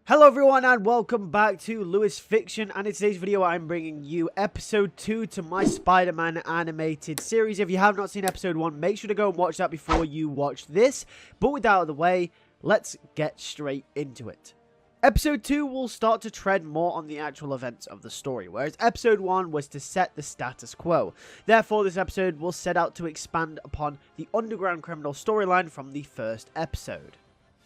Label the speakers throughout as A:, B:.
A: Hello everyone and welcome back to LewisFiction, and in today's video I'm bringing you episode 2 to my Spider-Man animated series. If you have not seen episode 1, make sure to go and watch that before you watch this. But with that out of the way, let's get straight into it. Episode 2 will start to tread more on the actual events of the story, whereas episode 1 was to set the status quo. Therefore, this episode will set out to expand upon the underground criminal storyline from the first episode.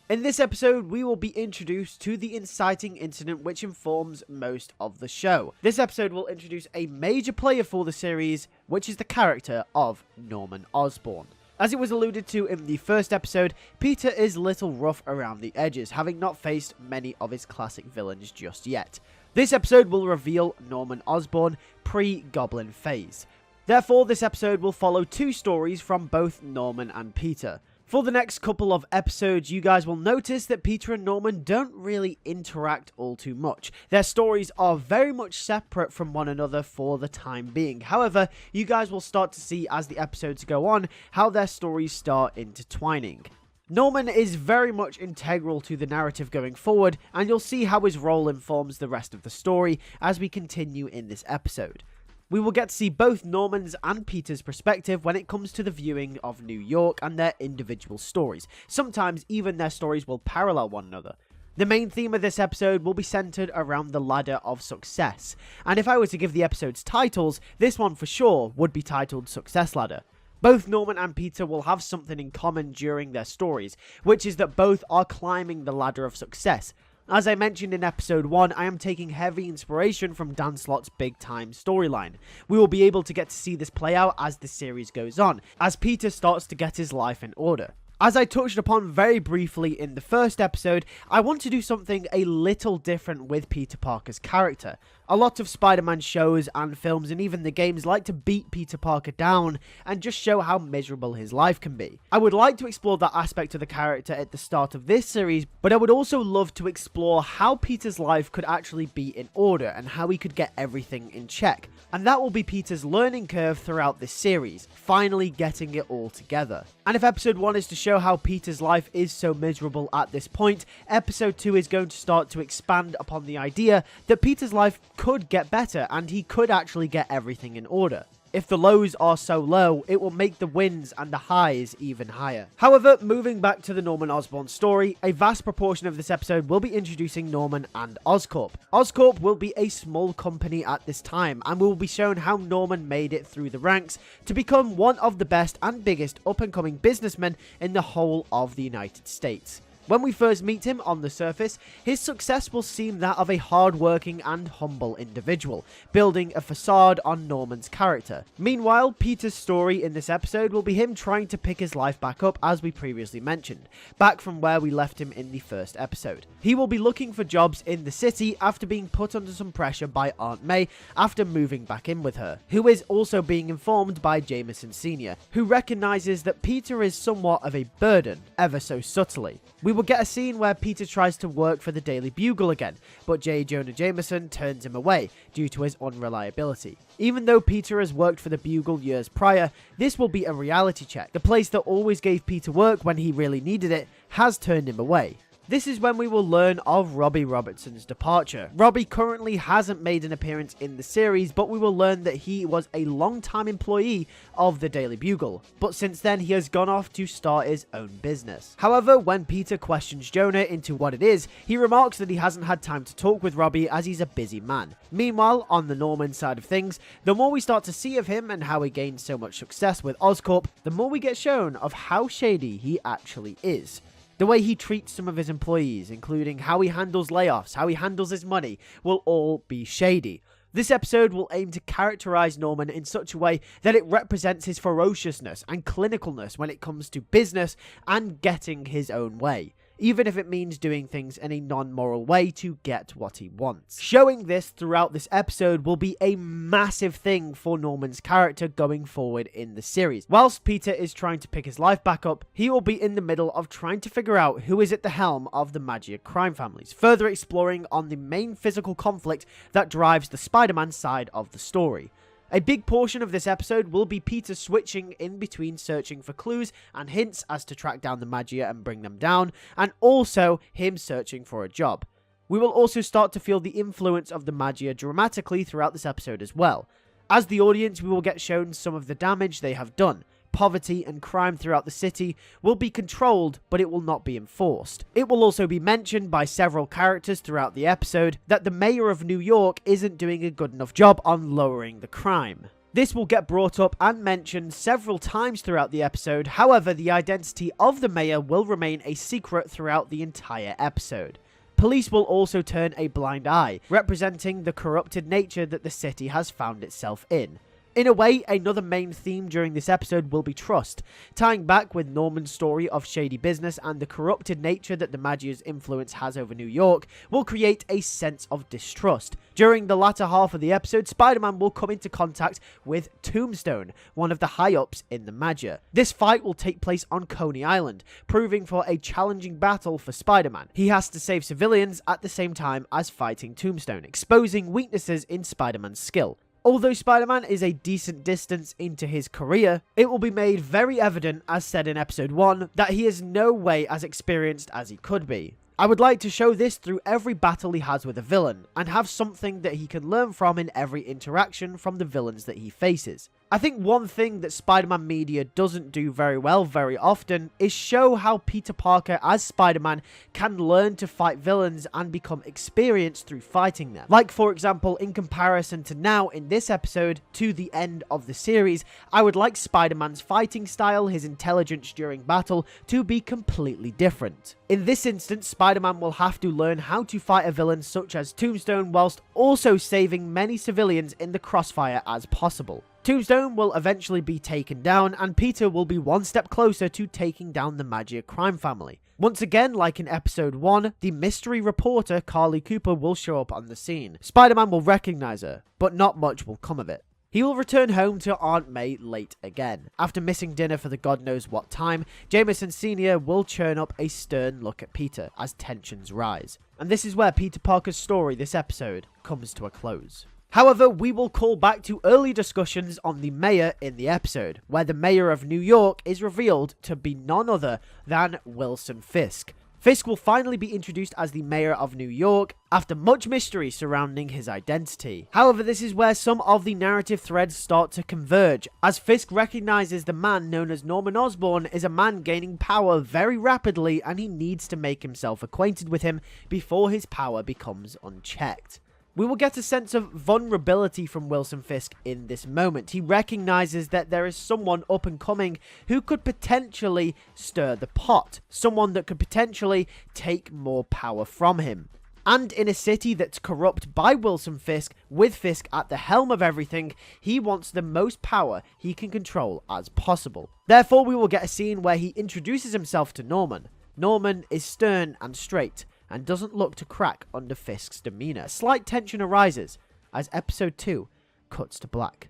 A: In this episode, we will be introduced to the inciting incident which informs most of the show. This episode will introduce a major player for the series, which is the character of Norman Osborn. As it was alluded to in the first episode, Peter is a little rough around the edges, having not faced many of his classic villains just yet. This episode will reveal Norman Osborn pre-Goblin phase. Therefore, this episode will follow two stories from both Norman and Peter. For the next couple of episodes, you guys will notice that Peter and Norman don't really interact all too much. Their stories are very much separate from one another for the time being. However, you guys will start to see as the episodes go on how their stories start intertwining. Norman is very much integral to the narrative going forward, and you'll see how his role informs the rest of the story as we continue in this episode. We will get to see both Norman's and Peter's perspective when it comes to the viewing of New York and their individual stories. Sometimes even their stories will parallel one another. The main theme of this episode will be centered around the ladder of success. And if I were to give the episode's titles, this one for sure would be titled Success Ladder. Both Norman and Peter will have something in common during their stories, which is that both are climbing the ladder of success. As I mentioned in episode 1, I am taking heavy inspiration from Dan Slott's big time storyline. We will be able to get to see this play out as the series goes on, as Peter starts to get his life in order. As I touched upon very briefly in the first episode, I want to do something a little different with Peter Parker's character. A lot of Spider-Man shows and films and even the games like to beat Peter Parker down and just show how miserable his life can be. I would like to explore that aspect of the character at the start of this series, but I would also love to explore how Peter's life could actually be in order and how he could get everything in check. And that will be Peter's learning curve throughout this series, finally getting it all together. And if episode 1 is to show how Peter's life is so miserable at this point, episode 2 is going to start to expand upon the idea that Peter's life could get better and he could actually get everything in order. If the lows are so low, it will make the wins and the highs even higher. However, moving back to the Norman Osborn story, a vast proportion of this episode will be introducing Norman and Oscorp. Oscorp will be a small company at this time, and we will be shown how Norman made it through the ranks to become one of the best and biggest up-and-coming businessmen in the whole of the United States. When we first meet him on the surface, his success will seem that of a hard-working and humble individual, building a facade on Norman's character. Meanwhile, Peter's story in this episode will be him trying to pick his life back up, as we previously mentioned, back from where we left him in the first episode. He will be looking for jobs in the city after being put under some pressure by Aunt May after moving back in with her, who is also being informed by Jameson Sr., who recognizes that Peter is somewhat of a burden, ever so subtly. We will get a scene where Peter tries to work for the Daily Bugle again, but J. Jonah Jameson turns him away due to his unreliability. Even though Peter has worked for the Bugle years prior, this will be a reality check. The place that always gave Peter work when he really needed it has turned him away. This is when we will learn of Robbie Robertson's departure. Robbie currently hasn't made an appearance in the series, but we will learn that he was a long-time employee of the Daily Bugle, but since then he has gone off to start his own business. However, when Peter questions Jonah into what it is, he remarks that he hasn't had time to talk with Robbie as he's a busy man. Meanwhile, on the Norman side of things, the more we start to see of him and how he gained so much success with Oscorp, the more we get shown of how shady he actually is. The way he treats some of his employees, including how he handles layoffs, how he handles his money, will all be shady. This episode will aim to characterize Norman in such a way that it represents his ferociousness and clinicalness when it comes to business and getting his own way, even if it means doing things in a non-moral way to get what he wants. Showing this throughout this episode will be a massive thing for Norman's character going forward in the series. Whilst Peter is trying to pick his life back up, he will be in the middle of trying to figure out who is at the helm of the Maggia crime families, further exploring on the main physical conflict that drives the Spider-Man side of the story. A big portion of this episode will be Peter switching in between searching for clues and hints as to track down the Maggia and bring them down, and also him searching for a job. We will also start to feel the influence of the Magia dramatically throughout this episode as well. As the audience, we will get shown some of the damage they have done. Poverty and crime throughout the city will be controlled, but it will not be enforced. It will also be mentioned by several characters throughout the episode that the mayor of New York isn't doing a good enough job on lowering the crime. This will get brought up and mentioned several times throughout the episode, however, the identity of the mayor will remain a secret throughout the entire episode. Police will also turn a blind eye, representing the corrupted nature that the city has found itself in. In a way, another main theme during this episode will be trust, tying back with Norman's story of shady business and the corrupted nature that the Magia's influence has over New York will create a sense of distrust. During the latter half of the episode, Spider-Man will come into contact with Tombstone, one of the high-ups in the Magia. This fight will take place on Coney Island, proving for a challenging battle for Spider-Man. He has to save civilians at the same time as fighting Tombstone, exposing weaknesses in Spider-Man's skill. Although Spider-Man is a decent distance into his career, it will be made very evident, as said in episode 1, that he is no way as experienced as he could be. I would like to show this through every battle he has with a villain, and have something that he can learn from in every interaction from the villains that he faces. I think one thing that Spider-Man media doesn't do very well very often is show how Peter Parker as Spider-Man can learn to fight villains and become experienced through fighting them. Like for example, in comparison to now in this episode to the end of the series, I would like Spider-Man's fighting style, his intelligence during battle, to be completely different. In this instance, Spider-Man will have to learn how to fight a villain such as Tombstone whilst also saving many civilians in the crossfire as possible. Tombstone will eventually be taken down, and Peter will be one step closer to taking down the Magia crime family. Once again, like in episode 1, the mystery reporter Carly Cooper will show up on the scene. Spider-Man will recognize her, but not much will come of it. He will return home to Aunt May late again. After missing dinner for the god knows what time, Jameson Sr. will churn up a stern look at Peter as tensions rise. And this is where Peter Parker's story this episode comes to a close. However, we will call back to early discussions on the mayor in the episode, where the mayor of New York is revealed to be none other than Wilson Fisk. Fisk will finally be introduced as the mayor of New York after much mystery surrounding his identity. However, this is where some of the narrative threads start to converge, as Fisk recognizes the man known as Norman Osborn is a man gaining power very rapidly, and he needs to make himself acquainted with him before his power becomes unchecked. We will get a sense of vulnerability from Wilson Fisk in this moment. He recognizes that there is someone up and coming who could potentially stir the pot. Someone that could potentially take more power from him. And in a city that's corrupt by Wilson Fisk, with Fisk at the helm of everything, he wants the most power he can control as possible. Therefore, we will get a scene where he introduces himself to Norman. Norman is stern and straight, and doesn't look to crack under Fisk's demeanor. Slight tension arises as episode 2 cuts to black.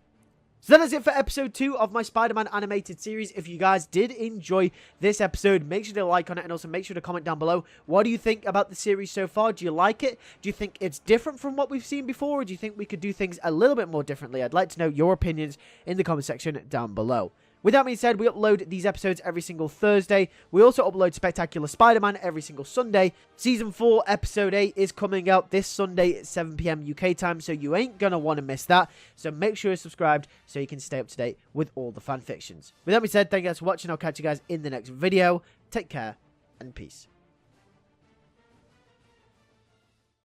A: So that is it for episode 2 of my Spider-Man animated series. If you guys did enjoy this episode, make sure to like on it, and also make sure to comment down below. What do you think about the series so far? Do you like it? Do you think it's different from what we've seen before? Or do you think we could do things a little bit more differently? I'd like to know your opinions in the comment section down below. With that being said, we upload these episodes every single Thursday. We also upload Spectacular Spider-Man every single Sunday. Season 4, Episode 8 is coming out this Sunday at 7 PM UK time, so you ain't gonna want to miss that. So make sure you're subscribed so you can stay up to date with all the fanfictions. With that being said, thank you guys for watching. I'll catch you guys in the next video. Take care, and peace.